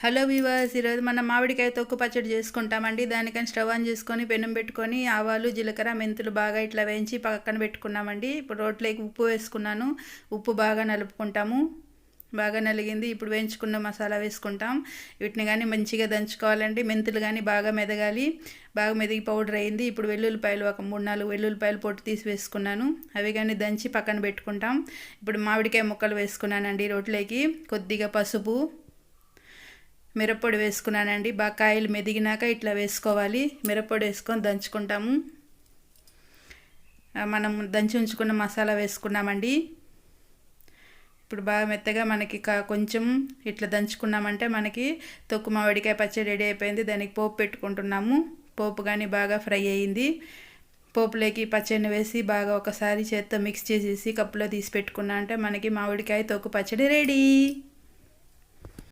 Hello weavers, ఈరోజు మనం మామిడికాయ తొక్కు పచ్చడి చేసుకుంటామండి. దానికని స్టవ్ ఆన్ చేసుకొని పెనం పెట్టుకొని ఆవాలు, జీలకర్ర, మెంతులు బాగా ఇట్లా వేయించి పక్కన పెట్టుకున్నామండి. ఇప్పుడు రోట్లోకి ఉప్పు వేసుకున్నాను. ఉప్పు బాగా నలుపుకుంటాము. బాగా నలిగింది. ఇప్పుడు వేయించుకున్న మసాలా వేసుకుంటాం. వీటిని కానీ మంచిగా దంచుకోవాలండి. మెంతులు కానీ బాగా మెదగాలి. బాగా మెదిగి పౌడర్ అయింది. ఇప్పుడు వెల్లుల్లిపాయలు ఒక 3-4 వెల్లుల్లిపాయలు పొట్టు తీసి వేసుకున్నాను. అవి కానీ దంచి పక్కన పెట్టుకుంటాం. ఇప్పుడు మామిడికాయ ముక్కలు వేసుకున్నానండి రోట్లోకి. కొద్దిగా పసుపు, మిరప్పొడి వేసుకున్నానండి. బాగా కాయలు మెదిగినాక ఇట్లా వేసుకోవాలి. మిరప్పొడి వేసుకొని దంచుకుంటాము. మనం దంచి ఉంచుకున్న మసాలా వేసుకున్నామండి. ఇప్పుడు బాగా మెత్తగా మనకి కొంచెం ఇట్లా దంచుకున్నామంటే మనకి తొక్కు మామిడికాయ పచ్చడి రెడీ అయిపోయింది. దానికి పోపు పెట్టుకుంటున్నాము. పోపు కానీ బాగా ఫ్రై అయ్యింది. పోపులోకి పచ్చడిని వేసి బాగా ఒకసారి చేత్తో మిక్స్ చేసేసి కప్పులో తీసి పెట్టుకున్నా అంటే మనకి మామిడికాయ తొక్కు పచ్చడి రెడీ.